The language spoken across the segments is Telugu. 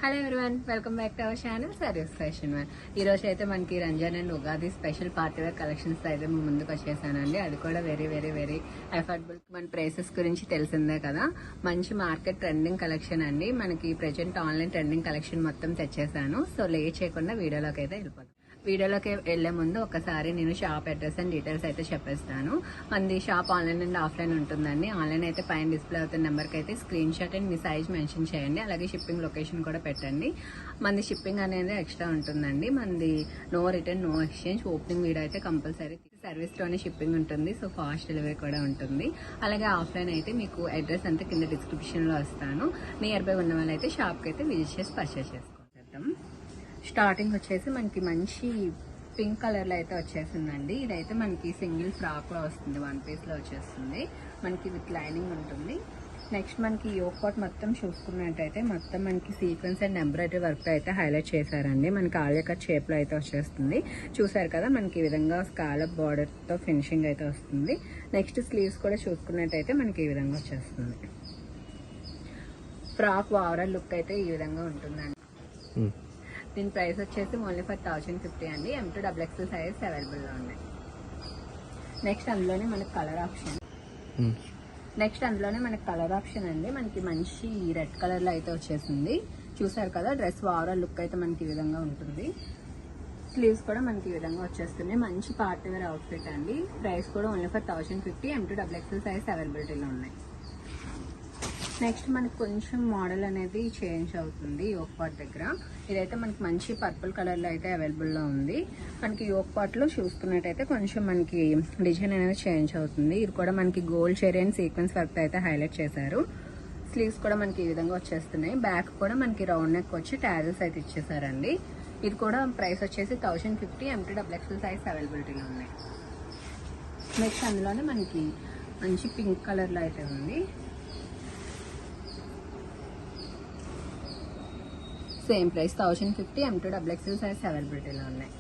Hello everyone, welcome back to our channel service fashion one. ఈ రోజు అయితే మనకి Ramzan and Ugadi special party wear collections అయితే ముందుకు వచ్చేసానండి. అది కూడా వెరీ వెరీ వెరీ అఫోర్డబుల్. మన ప్రైసెస్ గురించి తెలిసిందే కదా. మంచి మార్కెట్ ట్రెండింగ్ కలెక్షన్ అండి. మనకి ప్రెజెంట్ ఆన్లైన్ ట్రెండింగ్ కలెక్షన్ మొత్తం తెచ్చేసాను. సో లేట్ చేయకుండా వీడియోలోకి అయితే వెళ్ళిపోతాం. వీడియోలోకి వెళ్లే ముందు ఒకసారి నేను షాప్ అడ్రస్ అండ్ డీటెయిల్స్ అయితే చెప్పేస్తాను. మనది షాప్ ఆన్లైన్ అండ్ ఆఫ్లైన్ ఉంటుందండి. ఆన్లైన్ అయితే పైన డిస్ప్లే అవుతున్న నెంబర్కి అయితే screen shot and me size mention చేయండి. అలాగే షిప్పింగ్ లొకేషన్ కూడా పెట్టండి. మనది షిప్పింగ్ అనేది ఎక్స్ట్రా ఉంటుందండి. మనది no return no exchange. Opening video అయితే కంపల్సరీ. సర్వీస్లోనే షిప్పింగ్ ఉంటుంది. సో ఫాస్ట్ డెలివరీ కూడా ఉంటుంది. అలాగే ఆఫ్లైన్ అయితే మీకు అడ్రస్ అంతా కింద డిస్క్రిప్షన్లో వస్తాను. నియర్ బై ఉన్న వాళ్ళైతే షాప్కి అయితే విజిట్ చేసి పర్చేస్ చేసుకోవడం. స్టార్టింగ్ వచ్చేసి మనకి మంచి పింక్ కలర్ లో అయితే వచ్చేసిందండి. ఇదైతే మనకి సింగిల్ ఫ్రాక్ లో వస్తుంది, వన్ పీస్ లో వచ్చేస్తుంది. మనకి విత్ లైనింగ్ ఉంటుంది. నెక్స్ట్ మనకి యోక్ పార్ట్ మొత్తం చూసుకున్నట్టయితే మొత్తం మనకి సీక్వెన్స్ అండ్ ఎంబ్రాయిడరీ వర్క్ అయితే హైలైట్ చేశారండి. మనకి ఆలియా కట్ షేప్ లో అయితే వచ్చేస్తుంది. చూసారు కదా, మనకి ఈ విధంగా స్కాలప్ బార్డర్ తో ఫినిషింగ్ అయితే వస్తుంది. నెక్స్ట్ స్లీవ్స్ కూడా చూసుకున్నట్టయితే మనకి ఈ విధంగా వచ్చేస్తుంది. ఫ్రాక్ ఓవరాల్ లుక్ అయితే ఈ విధంగా ఉంటుందండి. దీని ప్రైస్ వచ్చేసి ఓన్లీ ఫర్ 1050 అండి. M2 XXL సైజ్ అవైలబుల్లో ఉన్నాయి. నెక్స్ట్ అందులోనే మనకి కలర్ ఆప్షన్ అండి. మనకి మంచి రెడ్ కలర్ లో అయితే వచ్చేసింది. చూసారు కదా, డ్రెస్ ఓవరాల్ లుక్ అయితే మనకి ఈ విధంగా ఉంటుంది. స్లీవ్స్ కూడా మనకి ఈ విధంగా వచ్చేస్తుంది. మంచి పార్టీ వేర్ అవుట్ఫిట్ అండి. ప్రైస్ కూడా only for 1050. M2 XXL size అవైలబిలిటీలో ఉన్నాయి. నెక్స్ట్ మనకి కొంచెం మోడల్ అనేది చేంజ్ అవుతుంది యోక్ పార్ట్ దగ్గర. ఇదైతే మనకి మంచి పర్పుల్ కలర్ లో అయితే అవైలబుల్ లో ఉంది. మనకి యోక్ పార్ట్ లో చూసుకున్నట్టయితే కొంచెం మనకి డిజైన్ అనేది చేంజ్ అవుతుంది. ఇది కూడా మనకి gold cherry and sequence work అయితే హైలైట్ చేశారు. స్లీవ్స్ కూడా మనకి ఈ విధంగా వచ్చేస్తున్నాయి. బ్యాక్ కూడా మనకి రౌండ్ నెక్ వచ్చి టాజల్స్ అయితే ఇచ్చేసారండి. ఇది కూడా ప్రైస్ వచ్చేసి 1050. M2 XXL సైజ్ అవైలబిలిటీలో ఉన్నాయి. నెక్స్ట్ అందులోనే మనకి మంచి పింక్ కలర్ లో అయితే ఉంది. Same price 1050. M2 XXL size అవైలబిలిటీలో ఉన్నాయి.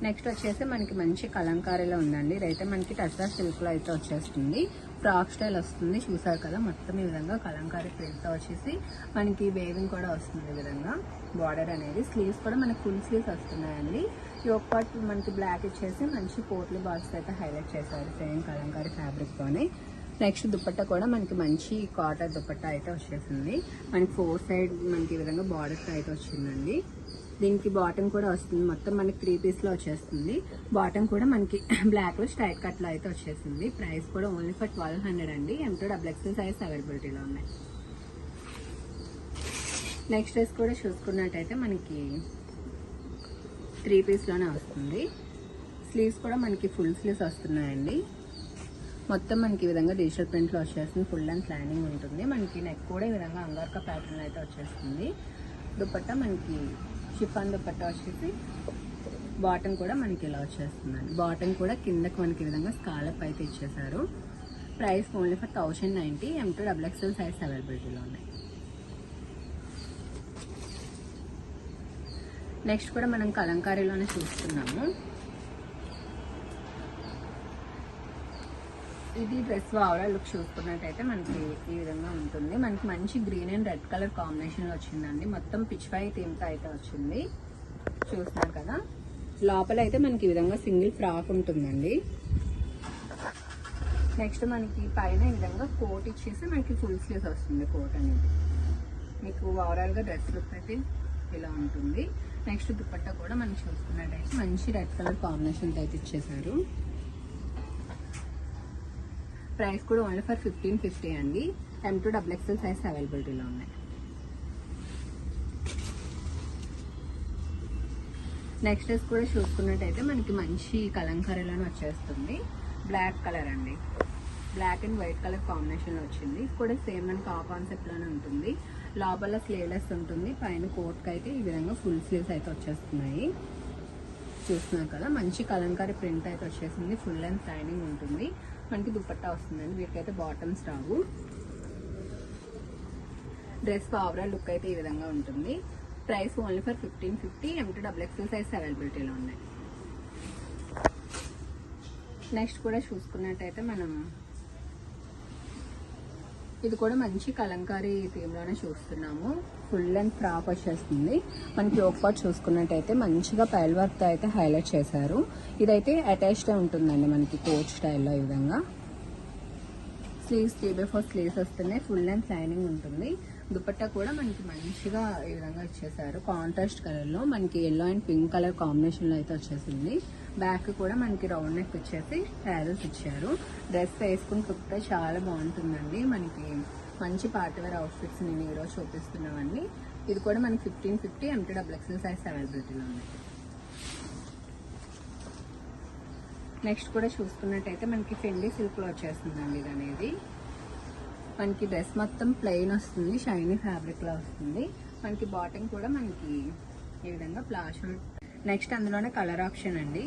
నెక్స్ట్ వచ్చేసి మనకి మంచి కలంకారీలో ఉందండి. ఇదైతే మనకి టస్సా సిల్క్ లో అయితే వచ్చేస్తుంది. ఫ్రాక్ స్టైల్ వస్తుంది. చూసారు కదా, మొత్తం ఈ విధంగా కలంకారీ ప్రింట్ తో వచ్చేసి మనకి వేవింగ్ కూడా వస్తుంది. ఈ విధంగా బార్డర్ అనేది. స్లీవ్స్ కూడా మనకి ఫుల్ స్లీవ్స్ వస్తున్నాయండి. యోక్ పార్ట్ మనకి బ్లాక్ ఇచ్చేసి మంచి పోట్లీ బాల్స్ అయితే హైలైట్ చేశారు సేమ్ కలంకారీ ఫ్యాబ్రిక్ తోనే. నెక్స్ట్ దుపట్టా కూడా మనకి మంచి కాటన్ దుపట్టా అయితే వచ్చేసింది. మనకి 4 సైడ్ మనకి ఈ విధంగా బార్డర్స్ అయితే వచ్చిందండి. దీనికి బాటమ్ కూడా వస్తుంది. మొత్తం మనకి 3 పీస్ లో వచ్చేస్తుంది. బాటమ్ కూడా మనకి బ్లాక్ లో స్ట్రైట్ కట్ లో అయితే వచ్చేసింది. ప్రైస్ కూడా ఓన్లీ ఫర్ 1200 అండి. M2 XXL సైజ్ అవైలబిలిటీలో ఉన్నాయి. నెక్స్ట్ డ్రెస్ కూడా చూసుకున్నట్టయితే మనకి 3 పీస్ లోనే వస్తుంది. స్లీవ్స్ కూడా మనకి ఫుల్ స్లీవ్స్ వస్తున్నాయండి. మొత్తం మనకి ఈ విధంగా డిజిటల్ ప్రింట్ లో వచ్చేస్తుంది. ఫుల్ అండ్ లైనింగ్ ఉంటుంది. మనకి నెక్ కూడా ఈ విధంగా అంగార్కా ప్యాటర్న్ అయితే వచ్చేస్తుంది. దుపట్టా మనకి షిఫాన్ దుపట్టా వచ్చేసి బాటమ్ కూడా మనకి ఇలా వచ్చేస్తుందండి. బాటమ్ కూడా కిందకి మనకి ఈ విధంగా స్కాలప్ అయితే ఇచ్చేసారు. Price only for 1090. M2 XXL size అవైలబిలిటీలో ఉన్నాయి. నెక్స్ట్ కూడా మనం కలంకారీలోనే చూస్తున్నాము. ఇది డ్రెస్ ఓవరాల్ లుక్ చూసుకున్నట్టయితే మనకి ఈ విధంగా ఉంటుంది. మనకి మంచి green and red colour combination లో వచ్చిందండి. మొత్తం పిచ్ పై థీమ్ తో అయితే వచ్చింది. చూస్తున్నారు కదా, లోపల అయితే మనకి ఈ విధంగా సింగిల్ ఫ్రాక్ ఉంటుందండి. నెక్స్ట్ మనకి పైన ఈ విధంగా కోట్ ఇచ్చేసి మనకి ఫుల్ స్లీవ్స్ వస్తుంది. కోట్ అనేది మీకు ఓవరాల్ గా డ్రెస్ లుక్ అయితే ఇలా ఉంటుంది. నెక్స్ట్ దుపట్టా కూడా మనం చూసుకున్నట్టయితే మంచి రెడ్ కలర్ కాంబినేషన్ అయితే ఇచ్చేసారు. ప్రైస్ కూడా ఓన్లీ ఫర్ 1550 అండి. M2 XXL సైజ్ అవైలబిలిటీలో ఉన్నాయి. నెక్స్ట్ డ్రెస్ కూడా చూసుకున్నట్టయితే మనకి మంచి కలంకారీలోనే వచ్చేస్తుంది. బ్లాక్ కలర్ అండి. Black and white colour combination లో వచ్చింది. కూడా సేమ్ మనకి ఆ కాన్సెప్ట్ లోనే ఉంటుంది. లోపల స్లీవ్లెస్ ఉంటుంది. పైన కోట్ కి అయితే ఈ విధంగా ఫుల్ స్లీవ్స్ అయితే వచ్చేస్తున్నాయి. చూస్తున్నారు కదా, మంచి కలంకారీ ప్రింట్ అయితే వచ్చేసింది. ఫుల్ అండ్ లైనింగ్ ఉంటుంది. మనకి దుపట్టా వస్తుందండి. వీటికైతే బాటమ్స్ రావు. డ్రెస్ ఓవరాల్ లుక్ అయితే ఈ విధంగా ఉంటుంది. Price only for 1550. M2 XXL size అవైలబిలిటీలో ఉన్నాయి. నెక్స్ట్ కూడా చూసుకున్నట్టయితే మనం ఇది కూడా మంచి కలంకారీ థీమ్ లోనే చూస్తున్నాము. ఫుల్ లెంత్ ఫ్రాక్ వచ్చేస్తుంది. మనకి యోక్ పార్ట్ చూసుకున్నట్టయితే మంచిగా పైల్ వర్క్ తో అయితే హైలైట్ చేశారు. ఇదైతే అటాచ్డ్ ఉంటుందండి మనకి కోట్ స్టైల్లో. ఈ విధంగా స్లీవ్స్ 3/4 స్లీవ్స్ వస్తున్నాయి. ఫుల్ లెంత్ లైనింగ్ ఉంటుంది. దుపట్టా కూడా మనకి మంచిగా ఈ విధంగా ఇచ్చేసారు. కాంట్రాస్ట్ కలర్ లో మనకి yellow and pink colour combination లో అయితే వచ్చేసింది. బ్యాక్ కూడా మనకి రౌండ్ నెక్ వచ్చేసి ట్యారల్స్ ఇచ్చారు. డ్రెస్ వేసుకుని కుప్తే చాలా బాగుంటుందండి. మనకి మంచి పార్టీ వేర్ అవుట్ఫిట్స్ నేను ఈరోజు చూపిస్తున్నామండి. ఇది కూడా మనకి 1550 MT సైజ్ అవైలబిలిటీలో ఉంది. నెక్స్ట్ కూడా చూసుకున్నట్టయితే మనకి ఫెండీ సిల్క్ లో వచ్చేస్తుందండి. ఇది అనేది మనకి డ్రెస్ మొత్తం ప్లెయిన్ వస్తుంది. షైనీ ఫ్యాబ్రిక్ లో వస్తుంది. మనకి బాటమ్ కూడా మనకి ఈ విధంగా ప్లాషో. నెక్స్ట్ అందులోనే కలర్ ఆప్షన్ అండి.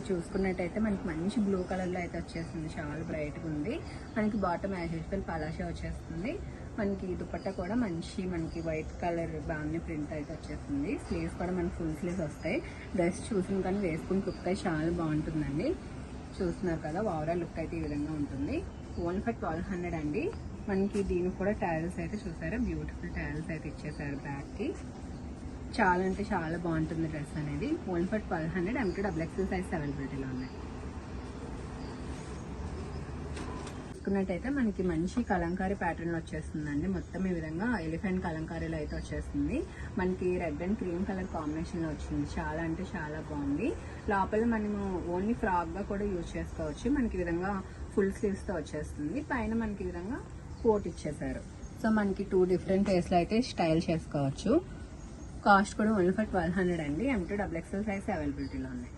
చూసుకున్నట్టయితే మనకి మంచి బ్లూ కలర్ లో అయితే వచ్చేస్తుంది. చాలా బ్రైట్ గా ఉంది. మనకి బాటమ్ యాజ్ యూజువల్ పలాషా వచ్చేస్తుంది. మనకి దుపట్టా కూడా మంచి మనకి వైట్ కలర్ బాగుంది ప్రింట్ అయితే వచ్చేస్తుంది. స్లీవ్స్ కూడా మనకి ఫుల్ స్లీవ్స్ వస్తాయి. డ్రెస్ చూసిన కానీ వేసుకుని లుక్ అయితే చాలా బాగుంటుందండి. చూస్తున్నారు కదా, ఓవరాల్ లుక్ అయితే ఈ విధంగా ఉంటుంది. ఓన్లీ ఫర్ 1200 అండి. మనకి దీనికి కూడా టైల్స్ అయితే చూసారా, బ్యూటిఫుల్ టైల్స్ అయితే ఇచ్చేసారు బ్యాక్ కి. చాలా అంటే చాలా బాగుంటుంది డ్రెస్ అనేది. ఓన్లీ ఫర్ 1200 MT సైజ్ అవైలబిలిటీలో ఉన్నాయి. చూసుకున్నట్టయితే మనకి మంచి కలంకారీ ప్యాటర్న్ లో వచ్చేస్తుందండి. మొత్తం ఈ విధంగా ఎలిఫెంట్ కలంకారీలో అయితే వచ్చేస్తుంది. మనకి red and cream colour combination లో వచ్చింది. చాలా అంటే చాలా బాగుంది. లోపల మనము ఓన్లీ ఫ్రాక్ గా కూడా యూజ్ చేసుకోవచ్చు. మనకి ఈ విధంగా ఫుల్ స్లీవ్స్ తో వచ్చేస్తుంది. పైన మనకి ఈ విధంగా కోట్ ఇచ్చేసారు. సో మనకి 2 డిఫరెంట్ వేస్ లో అయితే స్టైల్ చేసుకోవచ్చు. కాస్ట్ కూడా ఓన్లీ ఫర్ 1200 అండి. MT సైజ్ అవైలబిలిటీలో ఉన్నాయి.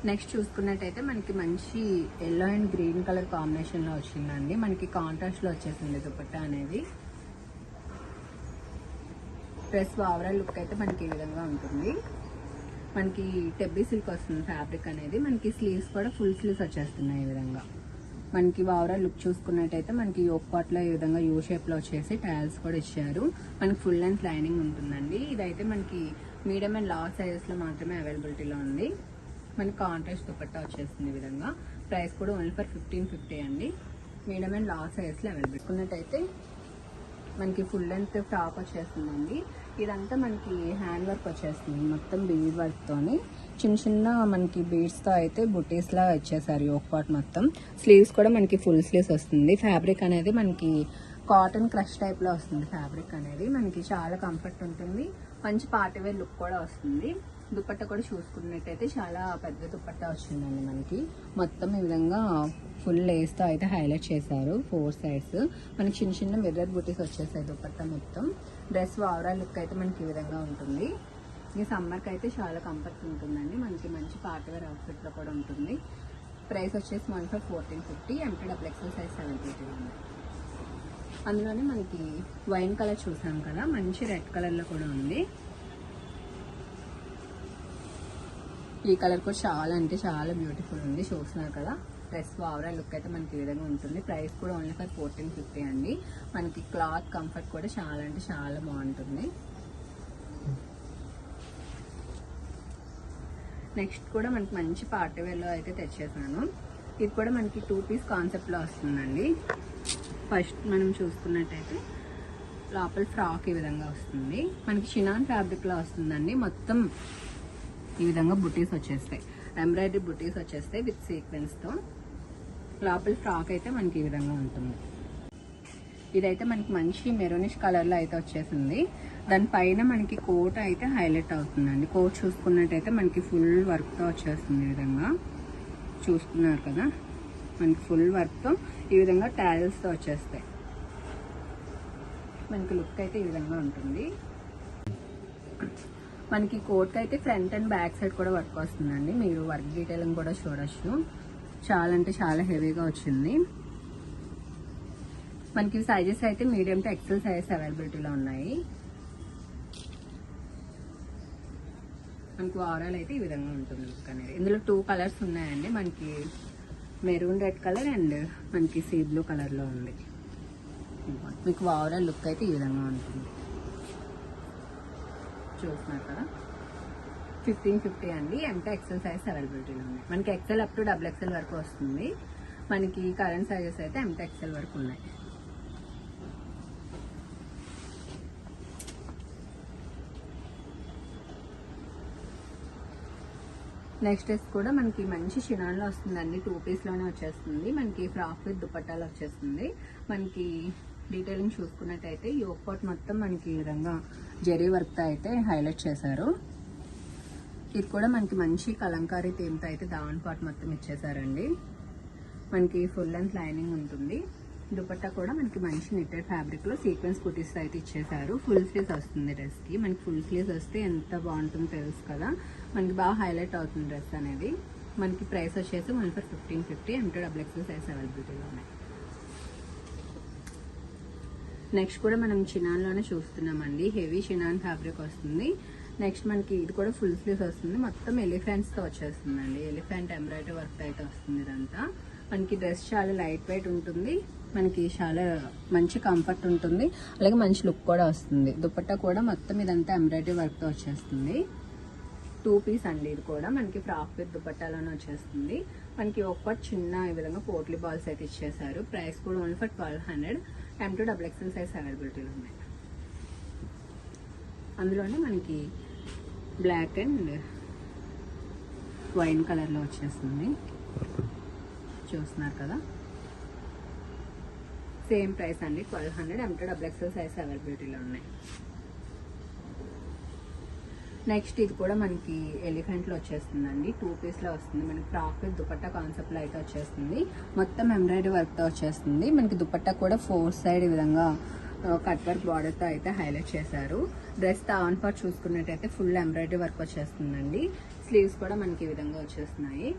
నెక్స్ట్ చూసుకున్నట్టయితే మనకి మంచి yellow and green colour combination లో వచ్చిందండి. మనకి కాంట్రాస్ట్ లో వచ్చేసింది దుపట్టా అనేది. డ్రెస్ ఓవరాల్ లుక్ అయితే మనకి ఈ విధంగా ఉంటుంది. మనకి టెబ్బీ సిల్క్ వస్తుంది ఫ్యాబ్రిక్ అనేది. మనకి స్లీవ్స్ కూడా ఫుల్ స్లీవ్స్ వచ్చేస్తున్నాయి. ఈ విధంగా మనకి ఓవరాల్ లుక్ చూసుకున్నట్టయితే మనకి యోక్ పార్ట్ లో ఈ విధంగా యూ షేప్ లో వచ్చేసి టైల్స్ కూడా ఇచ్చారు. మనకి ఫుల్ లెంత్ లైనింగ్ ఉంటుందండి. ఇదైతే మనకి మీడియం అండ్ లార్జ్ సైజెస్ లో మాత్రమే అవైలబిలిటీలో ఉంది. మనకి కాంట్రాస్ట్ దుపట్టా వచ్చేస్తుంది ఈ విధంగా. ప్రైస్ కూడా ఓన్లీ ఫర్ 1550 అండి. మీడియం అండ్ లార్జ్ సైజ్ లో అవైలబుల్. ఉన్నట్టయితే మనకి ఫుల్ లెంత్ ఫ్రాక్ వచ్చేస్తుందండి. ఇదంతా మనకి హ్యాండ్ వర్క్ వచ్చేస్తుంది. మొత్తం బీడ్ వర్క్ తోని చిన్న చిన్న మనకి బీడ్స్ తో అయితే బుటీస్ లా ఇచ్చేసారు యోక్ పార్ట్ మొత్తం. స్లీవ్స్ కూడా మనకి ఫుల్ స్లీవ్స్ వస్తుంది. ఫ్యాబ్రిక్ అనేది మనకి కాటన్ క్రష్ టైప్ లో వస్తుంది. ఫ్యాబ్రిక్ అనేది మనకి చాలా కంఫర్ట్ ఉంటుంది. మంచి పార్టీ వేర్ లుక్ కూడా వస్తుంది. దుపట్టా కూడా చూసుకున్నట్టయితే చాలా పెద్ద దుపట్టా వచ్చిందండి. మనకి మొత్తం ఈ విధంగా ఫుల్ లేస్ తో అయితే హైలైట్ చేశారు 4 సైడ్స్. మనకి చిన్న చిన్న మిర్రర్ బుటీస్ వచ్చేసాయి దుపట్టా మొత్తం. డ్రెస్ ఓవరాల్ లుక్ అయితే మనకి ఈ విధంగా ఉంటుంది. ఈ సమ్మర్కి అయితే చాలా కంఫర్ట్ ఉంటుందండి. మనకి మంచి పార్టీ వేర్ అవుట్ఫిట్ లో కూడా ఉంటుంది. ప్రైస్ వచ్చేసి 1450 MT సైజ్ 750 ఉంది. అందులోనే మనకి వైన్ కలర్ చూసాం కదా, మంచి రెడ్ కలర్ లో కూడా ఉంది. ఈ కలర్ కూడా చాలా అంటే చాలా బ్యూటిఫుల్ ఉంది. చూస్తున్నారు కదా, డ్రెస్ ఓవరాల్ లుక్ అయితే మనకి ఈ విధంగా ఉంటుంది. ప్రైస్ కూడా ఓన్లీ ఫర్ 1450 అండి. మనకి క్లాత్ కంఫర్ట్ కూడా చాలా అంటే చాలా బాగుంటుంది. నెక్స్ట్ కూడా మనకి మంచి పార్టీ వేర్ లో అయితే తెచ్చేసాను. ఇది కూడా మనకి 2 పీస్ కాన్సెప్ట్ లో వస్తుందండి. ఫస్ట్ మనం చూసుకున్నట్టయితే లోపల ఫ్రాక్ ఈ విధంగా వస్తుంది. మనకి చినాన్ ఫ్యాబ్రిక్ లో వస్తుందండి. మొత్తం ఈ విధంగా బుటీస్ వచ్చేస్తాయి. ఎంబ్రాయిడరీ బుటీస్ వచ్చేస్తాయి విత్ సీక్వెన్స్ తో. లోపల ఫ్రాక్ అయితే మనకి ఈ విధంగా ఉంటుంది. ఇదైతే మనకి మంచి మెరూనిష్ కలర్ లో అయితే వచ్చేసింది. దానిపైన మనకి కోట్ అయితే హైలైట్ అవుతుందండి. కోట్ చూసుకున్నట్టయితే మనకి ఫుల్ వర్క్ తో వచ్చేస్తుంది. ఈ విధంగా చూస్తున్నారు కదా, మనకి ఫుల్ వర్క్ తో ఈ విధంగా టాజిల్స్ తో వచ్చేస్తాయి. మనకి లుక్ అయితే ఈ విధంగా ఉంటుంది. మనకి కోట్ అయితే ఫ్రంట్ అండ్ బ్యాక్ సైడ్ కూడా వర్క్ వస్తుందండి. మీరు వర్క్ డీటెయిలింగ్ కూడా చూడొచ్చు. చాలా అంటే చాలా హెవీగా వచ్చింది. మనకి సైజెస్ అయితే మీడియం టు XL సైజెస్ అవైలబిలిటీలో ఉన్నాయి. మనకి ఓవరాల్ అయితే ఈ విధంగా ఉంటుంది లుక్ అనేది. ఇందులో 2 కలర్స్ ఉన్నాయండి. మనకి మెరూన్ రెడ్ కలర్ అండ్ మనకి సీ బ్లూ కలర్ లో ఉంది. మీకు ఓవరాల్ లుక్ అయితే ఈ విధంగా ఉంటుంది. చూస్తున్నారు కదా. 1550 అండి. ఎంతో ఎక్సెల్ సైజ్ అవైలబిలిటీలో ఉన్నాయి. మనకి ఎక్సెల్ అప్ టు XXL వరకు వస్తుంది. మనకి కరెంట్ సైజెస్ అయితే ఎంతో ఎక్సెల్ వరకు ఉన్నాయి. నెక్స్ట్ డ్రెస్ కూడా మనకి మంచి షినాన్లో వస్తుందండి. 2 పీస్లోనే వచ్చేస్తుంది. మనకి ఫ్రాక్ విత్ దుపట్టాలో వచ్చేస్తుంది. మనకి డీటెయిలింగ్ చూసుకున్నట్టయితే యోక్ పార్ట్ మొత్తం మనకి ఈ విధంగా జరీ వర్క్తో అయితే హైలైట్ చేశారు. ఇది కూడా మనకి మంచి కలంకారీ థీమ్తో అయితే దావన్ పార్ట్ మొత్తం ఇచ్చేసారండి. మనకి ఫుల్ లెంత్ లైనింగ్ ఉంటుంది. దుపట్టా కూడా మనకి మంచి నిట్టెడ్ ఫ్యాబ్రిక్లో సీక్వెన్స్ కుటీస్ అయితే ఇచ్చేసారు. ఫుల్ స్లీవ్స్ వస్తుంది డ్రెస్కి. మనకి ఫుల్ స్లీవ్స్ వస్తే ఎంత బాగుంటుందో తెలుసు కదా. మనకి బాగా హైలైట్ అవుతుంది డ్రెస్ అనేది. మనకి ప్రైస్ వచ్చేసి 1550 ఎంతో XXL సైజ్ అవైలబిలిటీలో ఉన్నాయి. నెక్స్ట్ కూడా మనం చినాన్లోనే చూస్తున్నామండి. హెవీ చినాన్ ఫ్యాబ్రిక్ వస్తుంది. నెక్స్ట్ మనకి ఇది కూడా ఫుల్ స్లీవ్స్ వస్తుంది. మొత్తం ఎలిఫెంట్స్తో వచ్చేస్తుందండి. ఎలిఫెంట్ ఎంబ్రాయిడరీ వర్క్ అయితే వస్తుంది ఇదంతా. మనకి డ్రెస్ చాలా లైట్ వెయిట్ ఉంటుంది. మనకి చాలా మంచి కంఫర్ట్ ఉంటుంది. అలాగే మంచి లుక్ కూడా వస్తుంది. దుపట్టా కూడా మొత్తం ఇదంతా ఎంబ్రాయిడరీ వర్క్తో వచ్చేస్తుంది. 2 పీస్ అండి. ఇది కూడా మనకి ఫ్రాక్ విత్ దుపట్టాలోనే వచ్చేస్తుంది. మనకి ఒక చిన్న ఈ విధంగా పోట్లీ బాల్స్ అయితే ఇచ్చేసారు. ప్రైస్ కూడా ఓన్లీ ఫర్ 1200 ఎంతో XXL సైజ్ అవైలబిలిటీలో ఉన్నాయి. అందులోనే మనకి బ్లాక్ అండ్ వైన్ కలర్లో వచ్చేస్తుంది. చూస్తున్నారు కదా. సేమ్ ప్రైస్ అండి 1200 ఎంతో XXL సైజ్ అవైలబిలిటీలో ఉన్నాయి. నెక్స్ట్ ఇది కూడా మనకి ఎలిఫెంట్లో వచ్చేస్తుందండి. 2 పీస్లో వస్తుంది. మనకి ఫ్రాక్ విత్ దుపట్టా కాన్సెప్ట్లో అయితే వచ్చేస్తుంది. మొత్తం ఎంబ్రాయిడరీ వర్క్తో వచ్చేస్తుంది. మనకి దుపట్టా కూడా 4 సైడ్ ఈ విధంగా కట్ వర్క్ బార్డర్తో అయితే హైలైట్ చేశారు. డ్రెస్ ఆన్ పార్ట్ చూసుకున్నట్టయితే ఫుల్ ఎంబ్రాయిడరీ వర్క్ వచ్చేస్తుందండి. స్లీవ్స్ కూడా మనకి ఈ విధంగా వచ్చేస్తున్నాయి.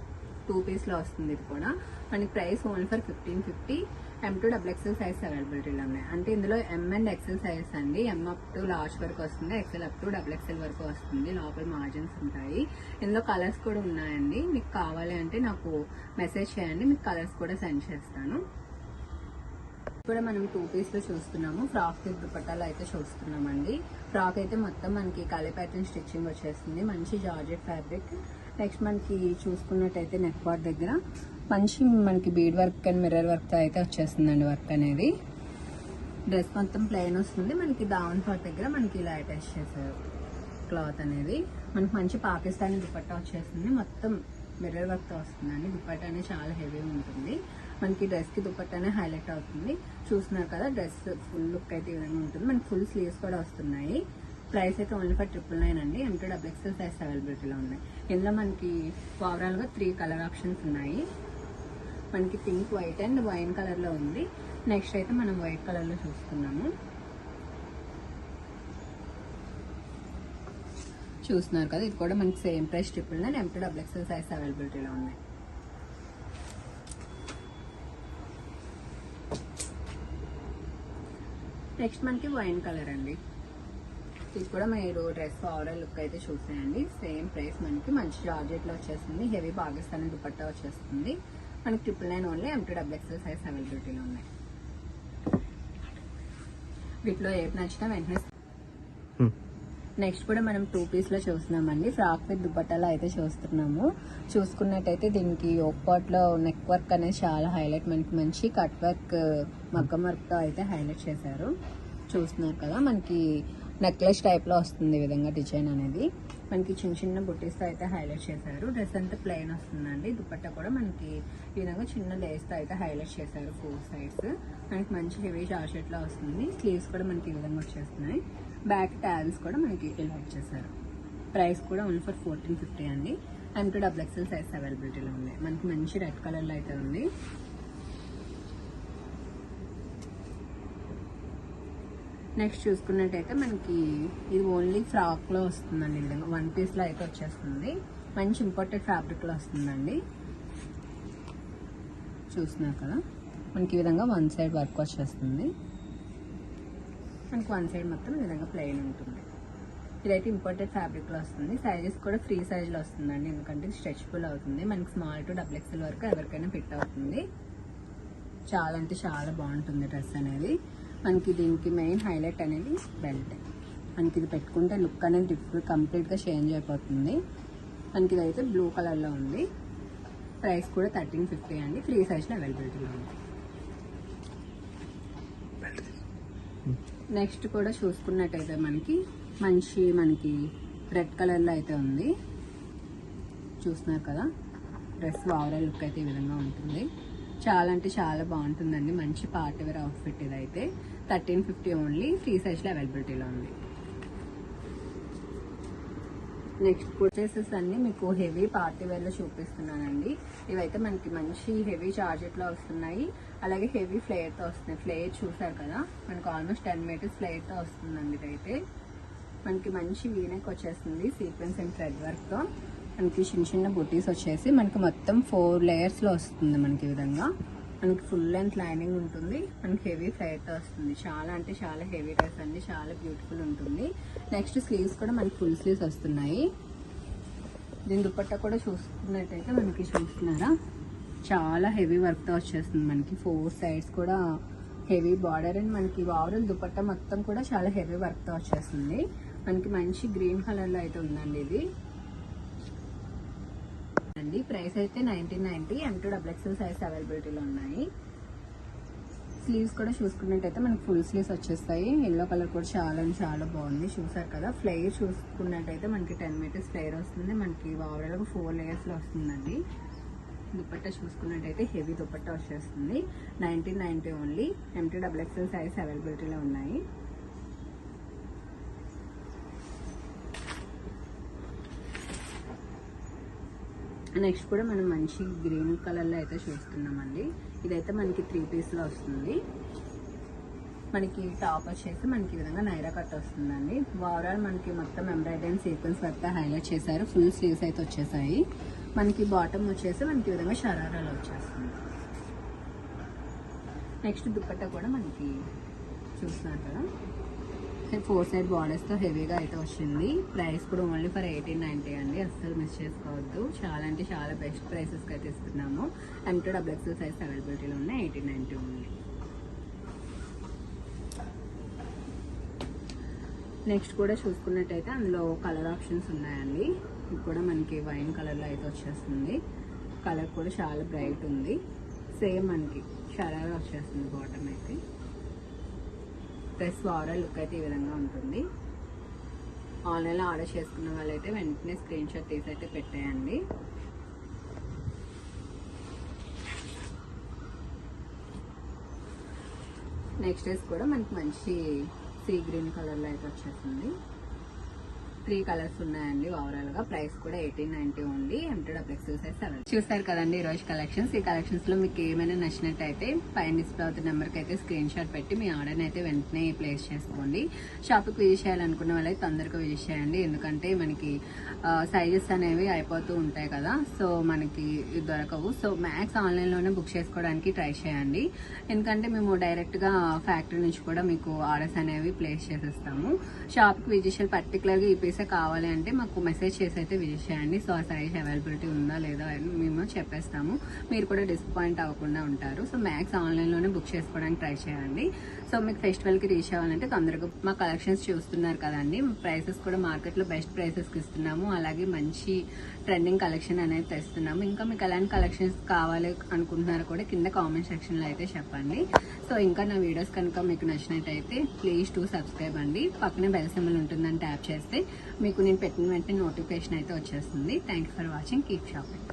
2 పీస్లో వస్తుంది. ఇది కూడా మనకి ప్రైస్ ఓన్లీ ఫర్ 1550 ఎంతో XXL సైజ్ అవైలబిలిటీలో ఉన్నాయి. అంటే ఇందులో M అండ్ XL సైజ్ అండి. M అప్ టు లాస్ట్ వరకు వస్తుంది. XL అప్ టు XXL వరకు వస్తుంది. లోపల మార్జిన్స్ ఉంటాయి. ఇందులో కలర్స్ కూడా ఉన్నాయండి. మీకు కావాలి అంటే నాకు మెసేజ్ చేయండి. మీకు కలర్స్ కూడా సెండ్ చేస్తాను. కూడా మనం 2 పీస్లో చూస్తున్నాము. ఫ్రాక్ విత్ దుపట్టాలో అయితే చూస్తున్నామండి. ఫ్రాక్ అయితే మొత్తం మనకి కలీ ప్యాటర్న్ స్టిచ్చింగ్ వచ్చేస్తుంది. మంచి జార్జెట్ ఫ్యాబ్రిక్. నెక్స్ట్ మనకి చూసుకున్నట్టయితే నెక్ పార్ట్ దగ్గర మంచి మనకి బీడ్ వర్క్ అండ్ మిర్రర్ వర్క్తో అయితే వచ్చేస్తుందండి వర్క్ అనేది. డ్రెస్ మొత్తం ప్లెయిన్ వస్తుంది. మనకి దావన్ పార్ట్ దగ్గర మనకి ఇలా అటాచ్ చేశారు క్లాత్ అనేది. మనకి మంచి పాకిస్తానీ దుపట్టా వచ్చేస్తుంది. మొత్తం మిర్రర్ వర్క్తో వస్తుందండి. దుపట్టా అనేది చాలా హెవీగా ఉంటుంది. మనకి డ్రెస్కి దుపట్టానే హైలైట్ అవుతుంది. చూస్తున్నారు కదా. డ్రెస్ ఫుల్ లుక్ అయితే ఈ విధంగా ఉంటుంది. మనకి ఫుల్ స్లీవ్స్ కూడా వస్తున్నాయి. ప్రైస్ అయితే ఓన్లీ ఫర్ 999 అండి. ఎంతో XXL సైజ్ అవైలబిలిటీలో ఉన్నాయి. ఇందులో మనకి ఓవరాల్గా 3 కలర్ ఆప్షన్స్ ఉన్నాయి. మనకి పింక్, వైట్ అండ్ వైన్ కలర్లో ఉంది. నెక్స్ట్ అయితే మనం వైట్ కలర్లో చూస్తున్నాము. చూస్తున్నారు కదా. ఇది కూడా మనకి సేమ్ ప్రైస్ 999 ఎంతో XXL సైజ్ అవైలబిలిటీలో ఉన్నాయి. నెక్స్ట్ మనకి వైన్ కలర్ అండి. ఇది కూడా మీరు డ్రెస్ ఓవరాల్ లుక్ అయితే చూసేయండి. సేమ్ ప్రైస్ మనకి మంచి జార్జెట్లో వచ్చేస్తుంది. హెవీ పాకిస్తానీ దుపట్టా వచ్చేస్తుంది. మనకి 999 ఓన్లీ ఎంతో XXL సైజ్ అవైలబిలిటీలో ఉన్నాయి. వీటిలో ఏది నచ్చినా వెంటనే. నెక్స్ట్ కూడా మనం 2 పీస్లో చూస్తున్నామండి. ఫ్రాక్ విత్ దుపట్టాలో అయితే చూస్తున్నాము. చూసుకున్నట్టయితే దీనికి యోక్ పార్ట్లో నెక్ వర్క్ అనేది చాలా హైలైట్. మనకి మంచి కట్ వర్క్ మగ్గం వర్క్తో అయితే హైలైట్ చేశారు. చూస్తున్నారు కదా. మనకి నెక్లెస్ టైప్లో వస్తుంది ఈ విధంగా డిజైన్ అనేది. మనకి చిన్న చిన్న బుట్టీస్తో అయితే హైలైట్ చేశారు. డ్రెస్ అంతా ప్లెయిన్ వస్తుందండి. దుపట్టా కూడా మనకి ఈ విధంగా చిన్న లేస్తో అయితే హైలైట్ చేశారు 4 సైడ్స్. మనకి మంచి హెవీ జార్జెట్లో వస్తుంది. స్లీవ్స్ కూడా మనకి ఈ విధంగా వచ్చేస్తున్నాయి. బ్యాక్ ట్యాల్స్ కూడా మనకి ఇలా వచ్చేసారు. ప్రైస్ కూడా ఓన్లీ ఫర్ 1450 అండి. ఎంతో XXL సైజ్ అవైలబిలిటీలో ఉన్నాయి. మనకి మంచి రెడ్ కలర్లో అయితే ఉంది. నెక్స్ట్ చూసుకున్నట్టయితే మనకి ఇది ఓన్లీ ఫ్రాక్లో వస్తుందండి. ఈ విధంగా 1 పీస్లో అయితే వచ్చేస్తుంది. మంచి ఇంపోర్టెడ్ ఫ్యాబ్రిక్లో వస్తుందండి. చూస్తున్నారు కదా. మనకి ఈ విధంగా 1 సైడ్ వర్క్ వచ్చేస్తుంది. మనకి 1 సైడ్ మొత్తం ఈ విధంగా ప్లెయిన్ ఉంటుంది. ఇదైతే ఇంపోర్టెడ్ ఫ్యాబ్రిక్లో వస్తుంది. సైజెస్ కూడా ఫ్రీ సైజ్లో వస్తుందండి. ఎందుకంటే ఇది స్ట్రెచబుల్ అవుతుంది. మనకి స్మాల్ టు XXL వరకు ఎవరికైనా ఫిట్ అవుతుంది. చాలా అంటే చాలా బాగుంటుంది డ్రెస్ అనేది. మనకి దీనికి మెయిన్ హైలైట్ అనేది బెల్ట్. మనకి ఇది పెట్టుకుంటే లుక్ అనేది కంప్లీట్గా చేంజ్ అయిపోతుంది. మనకి ఇదైతే బ్లూ కలర్లో ఉంది. ప్రైస్ కూడా 1350 అండి. ఫ్రీ సైజ్లో అవైలబిలిటీలో ఉంది. నెక్స్ట్ కూడా చూసుకున్నట్టయితే మనకి రెడ్ కలర్లో అయితే ఉంది. చూస్తున్నారు కదా, డ్రెస్ ఓవరాల్ లుక్ అయితే ఈ విధంగా ఉంటుంది. చాలా అంటే చాలా బాగుంటుందండి. మంచి పార్టీ వేర్ అవుట్ఫిట్ ఇదైతే 1350 ఓన్లీ. ఫ్రీ సైజ్లో అవైలబిలిటీలో ఉంది. నెక్స్ట్ డ్రెస్సెస్ అన్ని మీకు హెవీ పార్టీ వేర్లో చూపిస్తున్నానండి. ఇవైతే మనకి మంచి హెవీ జార్జెట్లో వస్తున్నాయి. అలాగే హెవీ ఫ్లేయర్తో వస్తున్నాయి. ఫ్లేయర్ చూసారు కదా, మనకి ఆల్మోస్ట్ 10 మీటర్స్ ఫ్లేయర్తో వస్తుందండి. ఇదైతే మనకి మంచి వీనెక్ వచ్చేస్తుంది సీక్వెన్స్ అండ్ థ్రెడ్ వర్క్తో. మనకి చిన్న చిన్న బుటీస్ వచ్చేసి మనకి మొత్తం 4 లేయర్స్లో వస్తుంది. మనకి ఈ విధంగా మనకి ఫుల్ లెంత్ లైనింగ్ ఉంటుంది. మనకి హెవీ ఫ్లేయర్తో వస్తుంది. చాలా అంటే చాలా హెవీ డ్రెస్ అండి. చాలా బ్యూటిఫుల్ ఉంటుంది. నెక్స్ట్ స్లీవ్స్ కూడా మనకి ఫుల్ స్లీవ్స్ వస్తున్నాయి. దీని దుపట్టా కూడా చూసుకున్నట్టయితే మనకి చూస్తున్నారా, చాలా హెవీ వర్క్తో వచ్చేస్తుంది. మనకి 4 సైడ్స్ కూడా హెవీ బార్డర్ అండ్ మనకి ఓవరాల్ దుపట్టా మొత్తం కూడా చాలా హెవీ వర్క్తో వచ్చేస్తుంది. మనకి మంచి గ్రీన్ కలర్లో అయితే ఉందండి ఇది అండి. ప్రైస్ అయితే 1990. M2XXL సైజ్ అవైలబిలిటీలో ఉన్నాయి. స్లీవ్స్ కూడా చూసుకున్నట్టయితే మనకి ఫుల్ స్లీవ్స్ వచ్చేస్తాయి. ఎల్లో కలర్ కూడా చాలా చాలా బాగుంది. చూసారు కదా, ఫ్లేయర్ చూసుకున్నట్టయితే మనకి 10 మీటర్స్ ఫ్లేయర్ వస్తుంది. మనకి ఓవరాల్గా 4 లేయర్స్లో వస్తుందండి. దుపట్టా చూసుకున్నట్టయితే హెవీ దుపట్టా వచ్చేస్తుంది. 1990 ఓన్లీ. M2XXL సైజ్ అవైలబిలిటీలో ఉన్నాయి. నెక్స్ట్ కూడా మనం మంచి గ్రీన్ కలర్లో అయితే చూస్తున్నామండి. ఇదైతే మనకి 3 పీస్లో వస్తుంది. మనకి టాప్ వచ్చేసి మనకి ఈ విధంగా నైరా కట్ వస్తుందండి. ఓవరాల్ మనకి మొత్తం embroidery and sequence work highlight చేశారు. ఫుల్ స్లీవ్స్ అయితే వచ్చేసాయి. మనకి బాటమ్ వచ్చేసి మనకి ఈ విధంగా షరారాలు వచ్చేస్తుంది. నెక్స్ట్ దుపట్టా కూడా మనకి చూస్తున్నారు కదా, 4 సైడ్ బార్డర్స్తో హెవీగా అయితే వచ్చింది. ప్రైస్ కూడా ఓన్లీ ఫర్ 1890 అండి. అస్సలు మిస్ చేసుకోవద్దు. చాలా అంటే చాలా బెస్ట్ ప్రైసెస్కి అయితే ఇస్తున్నాము. M2XXL సైజ్ అవైలబిలిటీలో ఉన్నాయి. 1890 ఓన్లీ. నెక్స్ట్ కూడా చూసుకున్నట్టయితే అందులో కలర్ ఆప్షన్స్ ఉన్నాయండి. ఇది కూడా మనకి వైన్ కలర్లో అయితే వచ్చేస్తుంది. కలర్ కూడా చాలా బ్రైట్ ఉంది. సేమ్ మనకి షరారా వచ్చేస్తుంది బాటమ్ అయితే. డ్రెస్ ఓవరాల్ లుక్ అయితే ఈ విధంగా ఉంటుంది. ఆన్లైన్లో ఆర్డర్ చేసుకున్న వాళ్ళైతే వెంటనే స్క్రీన్ షాట్ తీసి అయితే పెట్టేయండి. నెక్స్ట్ డ్రెస్ కూడా మనకి మంచి సీ గ్రీన్ కలర్లో అయితే వచ్చేస్తుంది. 3 కలర్స్ ఉన్నాయండి ఓవరాల్ గా. ప్రైస్ కూడా 1890 ఓన్లీ. M2XXL size 7. చూసారు కదండి ఈరోజు కలెక్షన్స్. ఈ కలెక్షన్స్ లో మీకు ఏమైనా నచ్చినట్టయితే పైన డిస్ప్లే అవుతున్న నెంబర్ కి అయితే స్క్రీన్ షాట్ పెట్టి మీ ఆర్డర్ అయితే వెంటనే ప్లేస్ చేసుకోండి. షాప్ కి విజిట్ చేయాలనుకున్న వాళ్ళైతే తొందరగా విజిట్ చేయండి. ఎందుకంటే మనకి సైజెస్ అనేవి అయిపోతూ ఉంటాయి కదా, సో మనకి దొరకవు. సో మ్యాక్స్ ఆన్లైన్ లోనే బుక్ చేసుకోవడానికి ట్రై చేయండి. ఎందుకంటే మేము డైరెక్ట్ గా ఫ్యాక్టరీ నుంచి కూడా మీకు ఆర్డర్స్ అనేవి ప్లేస్ చేసేస్తాము. షాప్ కి విజిట్ చేయాలి, పర్టికులర్ గా ఈ పీసే కావాలి అంటే మాకు మెసేజ్ చేసి అయితే విజిట్ చేయండి. సో ఆ సైజ్ అవైలబిలిటీ ఉందా లేదా అని మేము చెప్పేస్తాము. మీరు కూడా డిసప్పాయింట్ అవ్వకుండా ఉంటారు. సో మ్యాక్స్ ఆన్లైన్ లోనే బుక్ చేసుకోవడానికి ట్రై చేయండి. సో మీకు ఫెస్టివల్ కి రీచ్ అవ్వాలంటే తొందరగా మా కలెక్షన్స్ చూస్తున్నారు కదండి. ప్రైసెస్ కూడా మార్కెట్ లో బెస్ట్ ప్రైసెస్ కి ఇస్తున్నాము. అలాగే మంచి ట్రెండింగ్ కలెక్షన్ అనేది తెస్తున్నాము. ఇంకా మీకు ఎలాంటి కలెక్షన్స్ కావాలి అనుకుంటున్నారో కూడా కింద కామెంట్ సెక్షన్ లో అయితే చెప్పండి. సో ఇంకా నా వీడియోస్ కనుక మీకు నచ్చినట్టయితే ప్లీజ్ టు సబ్స్క్రైబ్ అండి. పక్కనే బెల్ సింబల్ ఉంటుందని ట్యాప్ చేస్తే మీకు నేను పెట్టిన వెంటనే నోటిఫికేషన్ అయితే వచ్చేస్తుంది. Thank you for watching. Keep shopping.